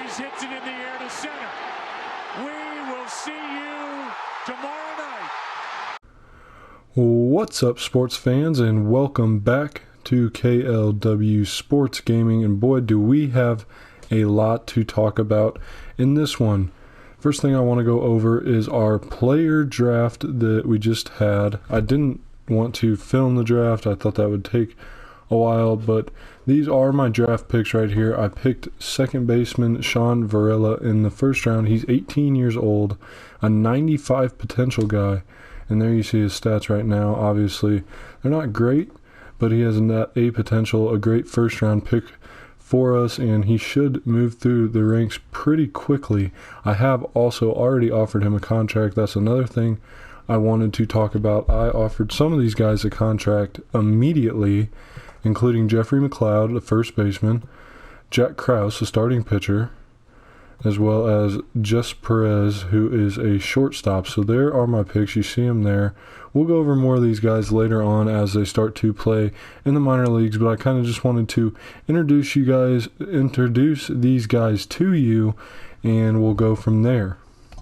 Ruiz hits it in the air to center. We will see you tomorrow night. What's up, sports fans, and welcome back to KLW Sports Gaming. And boy, do we have a lot to talk about in this one. First thing I want to go over is our player draft that we just had. I didn't want to film the draft. I thought that would take a while, but these are my draft picks right here. I picked second baseman Sean Varela in the first round. He's 18 years old, a 95 potential guy, and there you see his stats right now. Obviously, they're not great, but he has a potential, a great first round pick for us, and he should move through the ranks pretty quickly. I have also already offered him a contract. That's another thing I wanted to talk about. I offered some of these guys a contract immediately, including Jeffrey McLeod, the first baseman, Jack Krause, a starting pitcher, as well as Jess Perez, who is a shortstop. So there are my picks. You see them there. We'll go over more of these guys later on as they start to play in the minor leagues, but I kind of just wanted to introduce these guys to you, and we'll go from there.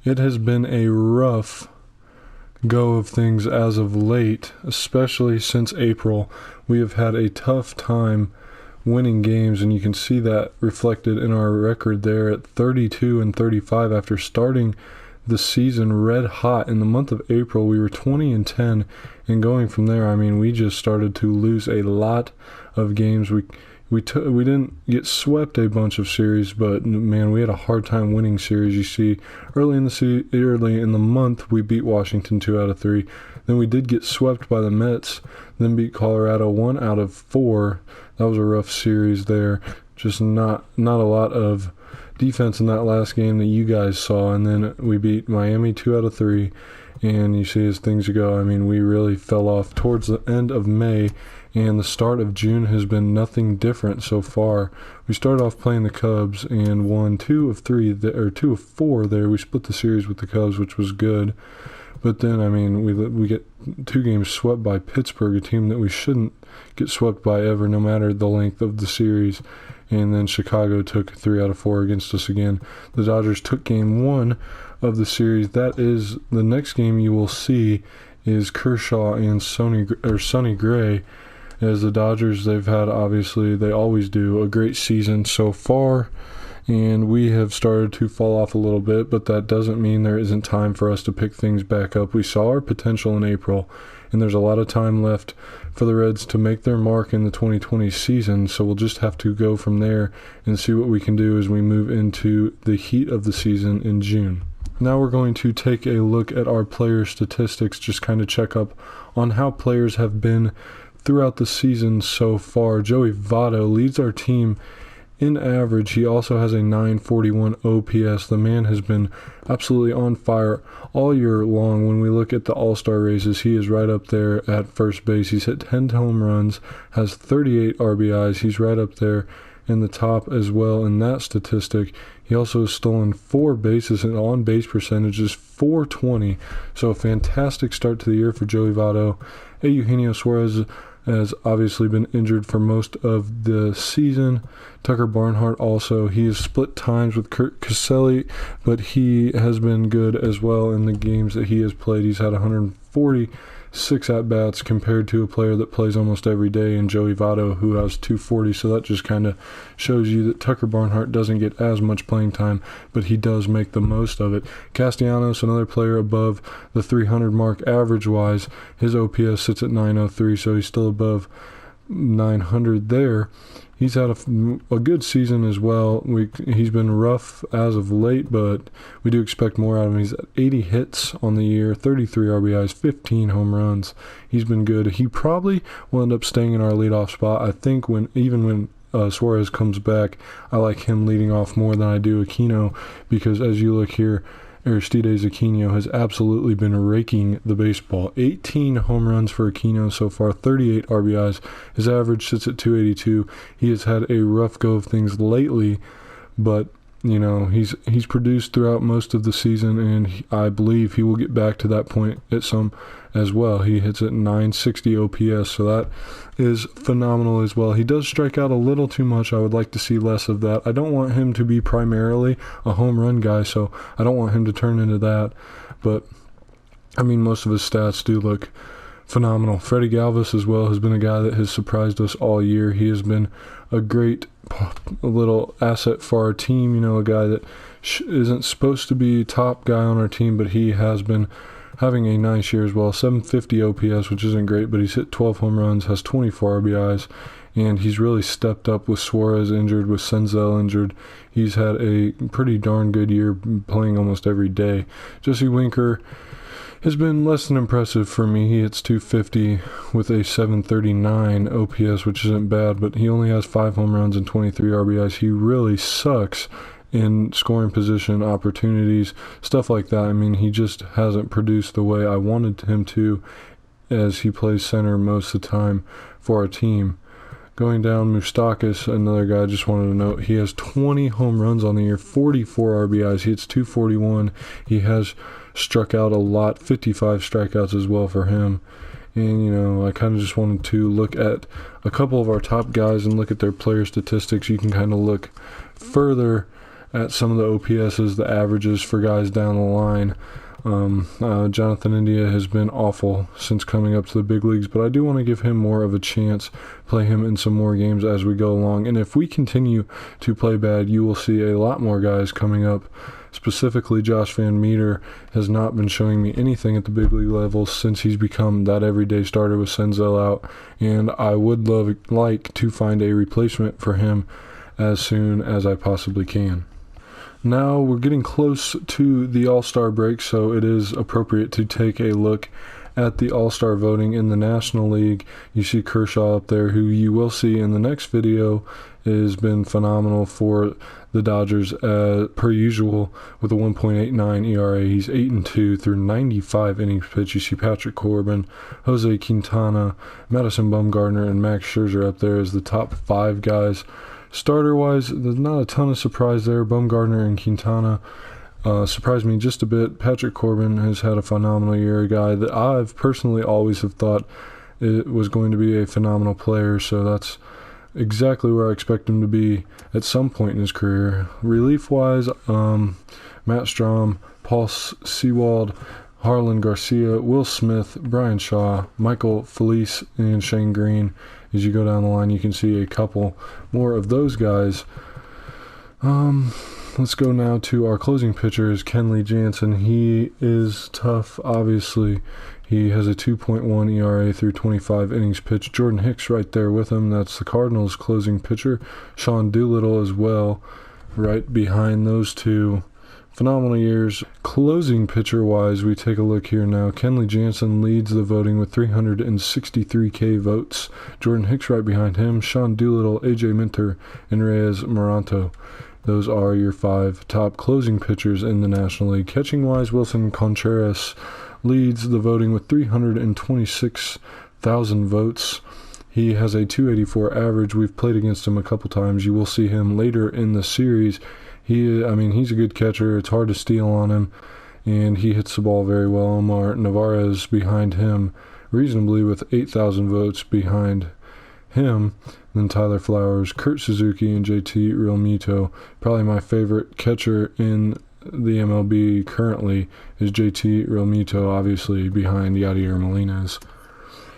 It has been a rough go of things as of late, especially since April. We have had a tough time winning games, and you can see that reflected in our record there at 32-35 after starting the season red hot. In the month of April, we were 20-10, and going from there, I mean, we just started to lose a lot of games. We didn't get swept a bunch of series, but man, we had a hard time winning series. You see, early in the month, we beat Washington 2 out of 3. Then we did get swept by the Mets, then beat Colorado 1 out of 4. That was a rough series there. Just not a lot of defense in that last game that you guys saw. And then we beat Miami 2 out of 3. And you see as things go, I mean, we really fell off towards the end of May, and the start of June has been nothing different so far. We started off playing the Cubs and won 2 of 4 there. We split the series with the Cubs, which was good. But then, I mean, we get 2 games swept by Pittsburgh, a team that we shouldn't get swept by ever, no matter the length of the series. And then Chicago took 3 out of 4 against us again. The Dodgers took game 1 of the series. That is the next game you will see is Kershaw and Sonny Gray. As the Dodgers, they've had, obviously, they always do, a great season so far, and we have started to fall off a little bit, but that doesn't mean there isn't time for us to pick things back up. We saw our potential in April, and there's a lot of time left for the Reds to make their mark in the 2020 season, so we'll just have to go from there and see what we can do as we move into the heat of the season in June. Now we're going to take a look at our player statistics, just kind of check up on how players have been throughout the season so far. Joey Votto leads our team in average. He also has a 941 OPS. The man has been absolutely on fire all year long. When we look at the All-Star races, he is right up there at first base. He's hit 10 home runs, has 38 RBIs. He's right up there in the top as well in that statistic. He also has stolen 4 bases, and on-base percentage is .420. So a fantastic start to the year for Joey Votto. Eugenio Suarez has obviously been injured for most of the season. Tucker Barnhart also, he has split times with Kurt Caselli, but he has been good as well in the games that he has played. He's had 146 at-bats compared to a player that plays almost every day in Joey Votto, who has 240, so that just kind of shows you that Tucker Barnhart doesn't get as much playing time, but he does make the most of it. Castellanos, another player above the 300 mark average-wise. His OPS sits at 903, so he's still above 900 there. He's had a good season as well. He's been rough as of late, but we do expect more out of him. He's at 80 hits on the year, 33 RBIs, 15 home runs. He's been good. He probably will end up staying in our leadoff spot. I think even when Suarez comes back, I like him leading off more than I do Aquino, because as you look here, Aristides Aquino has absolutely been raking the baseball. 18 home runs for Aquino so far, 38 RBIs. His average sits at 282. He has had a rough go of things lately, but he's produced throughout most of the season, and I believe he will get back to that point at some as well. He hits at 960 OPS, so that is phenomenal as well. He does strike out a little too much. I would like to see less of that. I don't want him to be primarily a home run guy, so I don't want him to turn into that. But, most of his stats do look phenomenal. Freddie Galvis as well has been a guy that has surprised us all year. He has been a great little asset for our team, a guy that isn't supposed to be top guy on our team, but he has been having a nice year as well. 750 OPS, which isn't great, but he's hit 12 home runs, has 24 RBIs, and he's really stepped up with Suarez injured, with Senzel injured. He's had a pretty darn good year, playing almost every day. Jesse Winker has been less than impressive for me. He hits 250 with a 739 OPS, which isn't bad, but he only has 5 home runs and 23 RBIs. He really sucks in scoring position, opportunities, stuff like that. He just hasn't produced the way I wanted him to, as he plays center most of the time for our team. Going down, Moustakas, another guy I just wanted to note, he has 20 home runs on the year, 44 RBIs, he hits 241. He has struck out a lot, 55 strikeouts as well for him. And, I kind of just wanted to look at a couple of our top guys and look at their player statistics. You can kind of look further at some of the OPSs, the averages for guys down the line. Jonathan India has been awful since coming up to the big leagues, but I do want to give him more of a chance, play him in some more games as we go along. And if we continue to play bad, you will see a lot more guys coming up. Specifically, Josh Van Meter has not been showing me anything at the big league level since he's become that everyday starter with Senzel out, and I would like to find a replacement for him as soon as I possibly can. Now we're getting close to the All-Star break, so it is appropriate to take a look at the All-Star voting in the National League. You see Kershaw up there, who you will see in the next video has been phenomenal for the Dodgers, per usual, with a 1.89 ERA. He's 8-2 through 95 innings pitched. You see Patrick Corbin, Jose Quintana, Madison Bumgarner, and Max Scherzer up there as the top 5 guys. Starter-wise, there's not a ton of surprise there. Bumgarner and Quintana surprised me just a bit. Patrick Corbin has had a phenomenal year, a guy that I've personally always have thought it was going to be a phenomenal player, so that's exactly where I expect him to be at some point in his career. Relief-wise, Matt Strom, Paul Sewald, Harlan Garcia, Will Smith, Brian Shaw, Michael Felice, and Shane Green. As you go down the line, you can see a couple more of those guys. Let's go now to our closing pitcher, Kenley Jansen. He is tough, obviously. He has a 2.1 ERA through 25 innings pitched. Jordan Hicks right there with him. That's the Cardinals' closing pitcher. Sean Doolittle as well, right behind those two. Phenomenal years. Closing pitcher-wise, we take a look here now. Kenley Jansen leads the voting with 363K votes. Jordan Hicks right behind him. Sean Doolittle, AJ Minter, and Reyes Moranto. Those are your 5 top closing pitchers in the National League. Catching-wise, Wilson Contreras leads the voting with 326,000 votes. He has a 284 average. We've played against him a couple times. You will see him later in the series. He's a good catcher. It's hard to steal on him, and he hits the ball very well. Omar Narvaez behind him reasonably with 8,000 votes behind him. Then Tyler Flowers, Kurt Suzuki, and JT Realmuto. Probably my favorite catcher in the MLB currently is JT Realmuto, obviously behind Yadier Molina.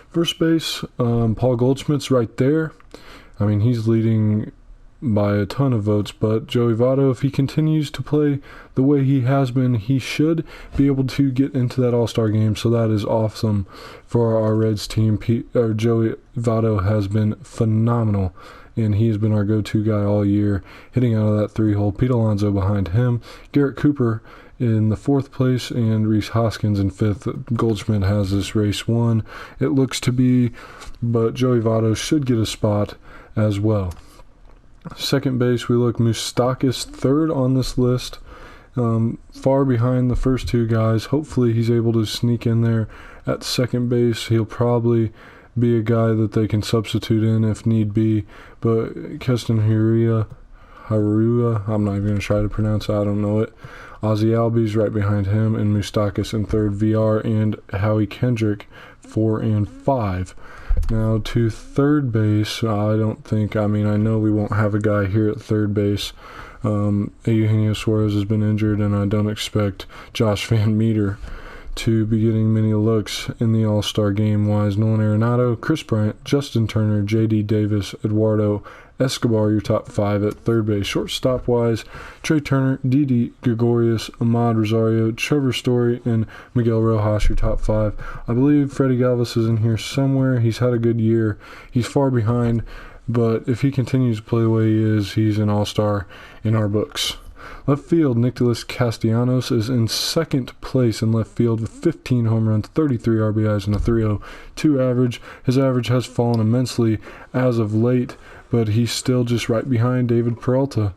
First base, Paul Goldschmidt's right there. He's leading by a ton of votes, but Joey Votto, if he continues to play the way he has been, he should be able to get into that All-Star game, so that is awesome for our Reds team. Joey Votto has been phenomenal, and he has been our go-to guy all year, hitting out of that 3-hole. Pete Alonso behind him, Garrett Cooper in the 4th place, and Rhys Hoskins in 5th. Goldschmidt has this race won, it looks to be, but Joey Votto should get a spot as well. Second base, we look Moustakas 3rd on this list, far behind the first 2 guys. Hopefully he's able to sneak in there at second base. He'll probably be a guy that they can substitute in if need be, but Keston Harua. I'm not even going to try to pronounce it. I don't know it. Ozzy Albies right behind him, and Moustakas in third. VR and Howie Kendrick 4 and 5. Now to third base, I know we won't have a guy here at third base. Eugenio Suarez has been injured, and I don't expect Josh Van Meter to be getting many looks in the All-Star game-wise. Nolan Arenado, Chris Bryant, Justin Turner, J.D. Davis, Eduardo Escobar, your top 5 at third base. Shortstop-wise, Trey Turner, Didi Gregorius, Ahmad Rosario, Trevor Story, and Miguel Rojas, your top 5. I believe Freddie Galvis is in here somewhere. He's had a good year. He's far behind, but if he continues to play the way he is, he's an all-star in our books. Left field, Nicholas Castellanos is in second place in left field with 15 home runs, 33 RBIs, and a 3.02 average. His average has fallen immensely as of late, but he's still just right behind David Peralta.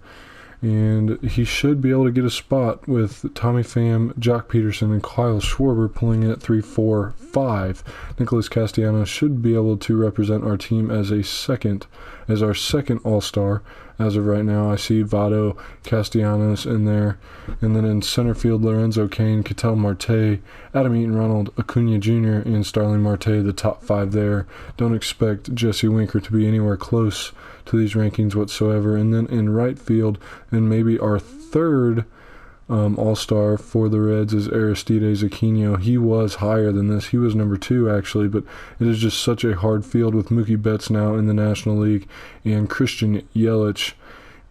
And he should be able to get a spot with Tommy Pham, Jock Peterson, and Kyle Schwarber pulling in at 3, 4, 5. Nicholas Castellanos should be able to represent our team as our second All-Star. As of right now, I see Votto, Castellanos in there. And then in center field, Lorenzo Cain, Ketel Marte, Adam Eaton Ronald, Acuna Jr., and Starling Marte, the top 5 there. Don't expect Jesse Winker to be anywhere close to these rankings whatsoever. And then in right field, and maybe our third All-Star for the Reds is Aristides Aquino. He was higher than this. He was number 2, actually, but it is just such a hard field with Mookie Betts now in the National League and Christian Yelich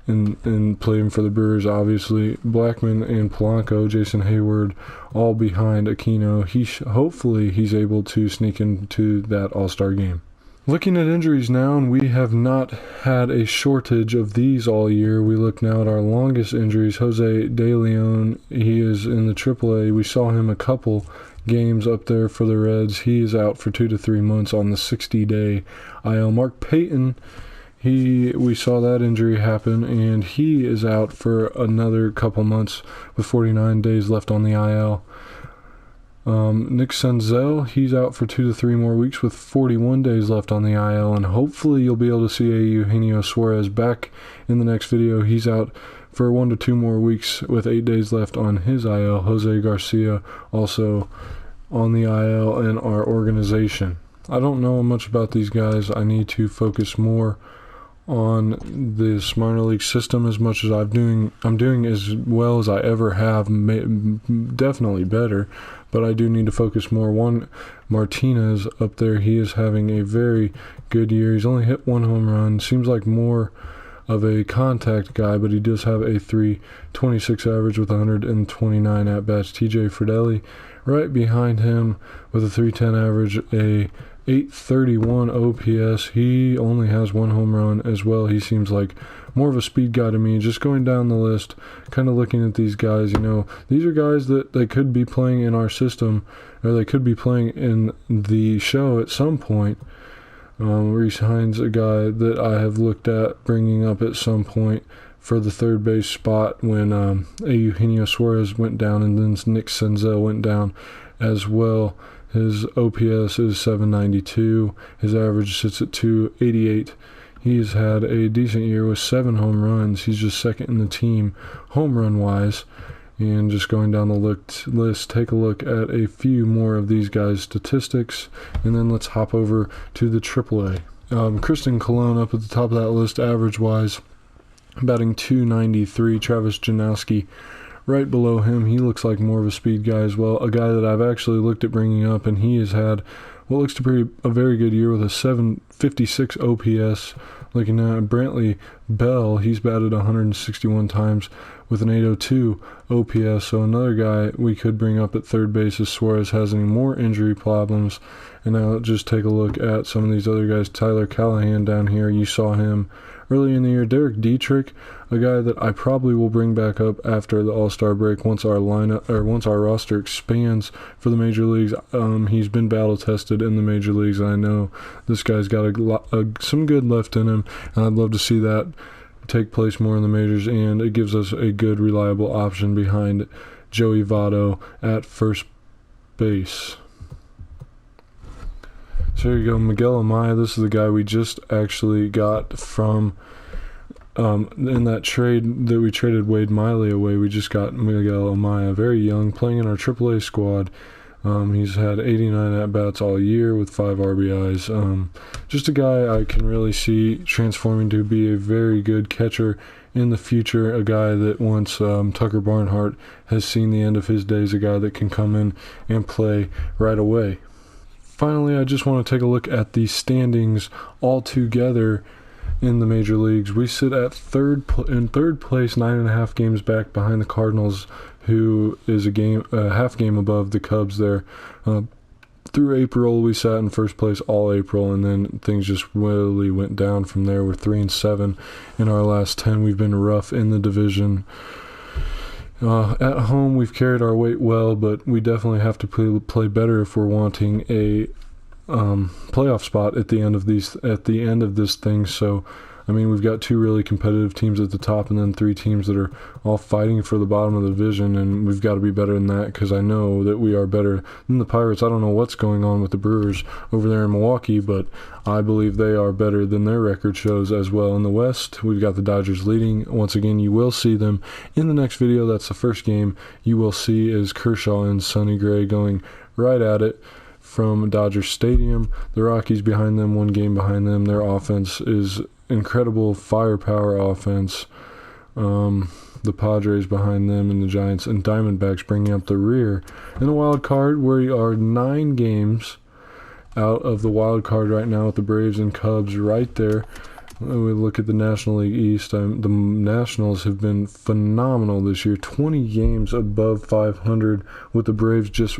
and playing for the Brewers, obviously. Blackman and Polanco, Jason Hayward, all behind Aquino. Hopefully he's able to sneak into that All-Star game. Looking at injuries now, and we have not had a shortage of these all year. We look now at our longest injuries. Jose De Leon, he is in the AAA. We saw him a couple games up there for the Reds. He is out for 2 to 3 months on the 60-day IL. Mark Payton, we saw that injury happen, and he is out for another couple months with 49 days left on the IL. Nick Senzel, he's out for 2 to 3 more weeks with 41 days left on the IL, and hopefully you'll be able to see a Eugenio Suarez back in the next video. He's out for 1 to 2 more weeks with 8 days left on his IL. Jose Garcia also on the IL in our organization. I don't know much about these guys. I need to focus more on this minor league system as much as I'm doing as well as I ever have, definitely better, but I do need to focus more. Juan Martinez up there, he is having a very good year. He's only hit 1 home run, seems like more of a contact guy, but he does have a 3.26 average with 129 at-bats. TJ Friedli right behind him with a 3.10 average, a 831 OPS. He only has 1 home run as well. He seems like more of a speed guy to me. Just going down the list, kind of looking at these guys, these are guys that they could be playing in our system, or they could be playing in the show at some point. Reese Hines, a guy that I have looked at bringing up at some point for the third base spot when Eugenio Suarez went down, and then Nick Senzel went down as well. His OPS is 792. His average sits at 288. He's had a decent year with 7 home runs. He's just second in the team home run-wise. And just going down the list, take a look at a few more of these guys' statistics, and then let's hop over to the AAA. Kristen Colon up at the top of that list, average-wise, batting .293. Travis Janowski right below him. He looks like more of a speed guy as well. A guy that I've actually looked at bringing up, and he has had what looks to be a very good year with a 756 OPS. Looking at Brantley Bell, he's batted 161 times with an 802 OPS. So another guy we could bring up at third base if Suarez has any more injury problems. And now just take a look at some of these other guys. Tyler Callahan down here, you saw him early in the year. Derek Dietrich, a guy that I probably will bring back up after the All-Star break once our roster expands for the major leagues. He's been battle tested in the major leagues. I know this guy's got some good left in him, and I'd love to see that take place more in the majors, and it gives us a good, reliable option behind Joey Votto at first base. So here you go, Miguel Amaya. This is the guy we just actually got from In that trade that we traded Wade Miley away, we just got Miguel Amaya, very young, playing in our AAA squad. He's had 89 at-bats all year with 5 RBIs. Just a guy I can really see transforming to be a very good catcher in the future, a guy that once Tucker Barnhart has seen the end of his days, a guy that can come in and play right away. Finally, I just want to take a look at the standings all together in the major leagues. We sit at third place, 9.5 games back behind the Cardinals, who is a half game above the Cubs there. Through April, we sat in first place all April, and then things just really went down from there. We're 3-7 in our last 10. We've been rough in the division. At home, we've carried our weight well, but we definitely have to play better if we're wanting a playoff spot at the end of this thing. So, I mean, we've got 2 really competitive teams at the top, and then 3 teams that are all fighting for the bottom of the division, and we've got to be better than that, because I know that we are better than the Pirates. I don't know what's going on with the Brewers over there in Milwaukee, but I believe they are better than their record shows as well. In the West, we've got the Dodgers leading. Once again, you will see them in the next video. That's the first game you will see is Kershaw and Sonny Gray going right at it from Dodger Stadium. The Rockies behind them, 1 game behind them. Their offense is incredible firepower offense. The Padres behind them, and the Giants and Diamondbacks bringing up the rear. In the wild card, we are 9 games out of the wild card right now with the Braves and Cubs right there. When we look at the National League East, the Nationals have been phenomenal this year. 20 games above 500 with the Braves just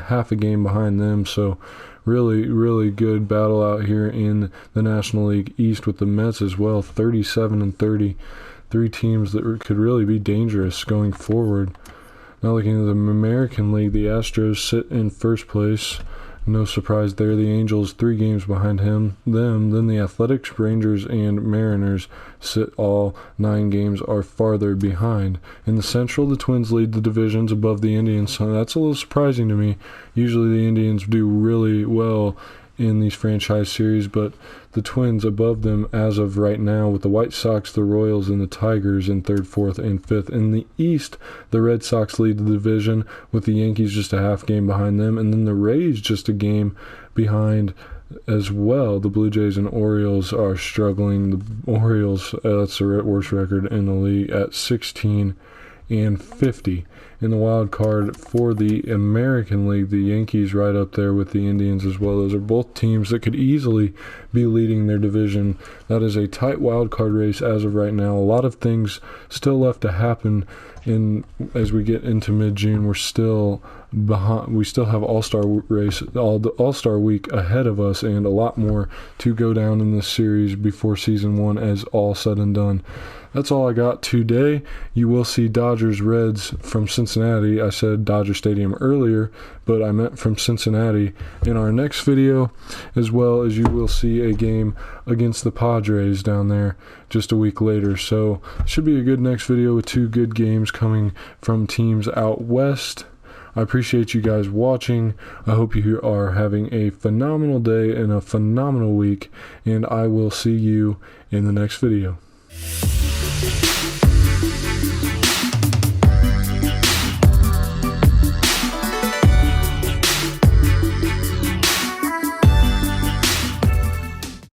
half a game behind them. So really, really good battle out here in the National League East with the Mets as well, 37-30. 3 teams that could really be dangerous going forward. Now looking at the American League, the Astros sit in first place. No surprise there. The Angels 3 games behind them. Then the Athletics, Rangers, and Mariners sit all 9 games are farther behind. In the Central, the Twins lead the divisions above the Indians. So that's a little surprising to me. Usually the Indians do really well in these franchise series, but the Twins above them as of right now, with the White Sox, the Royals, and the Tigers in 3rd, 4th, and 5th. In the East, the Red Sox lead the division with the Yankees just a half game behind them, and then the Rays just a game behind as well. The Blue Jays and Orioles are struggling. The Orioles, that's the worst record in the league at 16-50. In the wild card for the American League, the Yankees right up there with the Indians as well. Those are both teams that could easily be leading their division. That is a tight wild card race as of right now. A lot of things still left to happen as we get into mid-June. We're still behind. We still have All-Star All-Star Week ahead of us, and a lot more to go down in this series before Season 1 as all said and done. That's all I got today. You will see Dodgers Reds from Cincinnati. I said Dodger Stadium earlier, but I meant from Cincinnati in our next video, as well as you will see a game against the Padres down there just a week later. So it should be a good next video with 2 good games coming from teams out west. I appreciate you guys watching. I hope you are having a phenomenal day and a phenomenal week, and I will see you in the next video.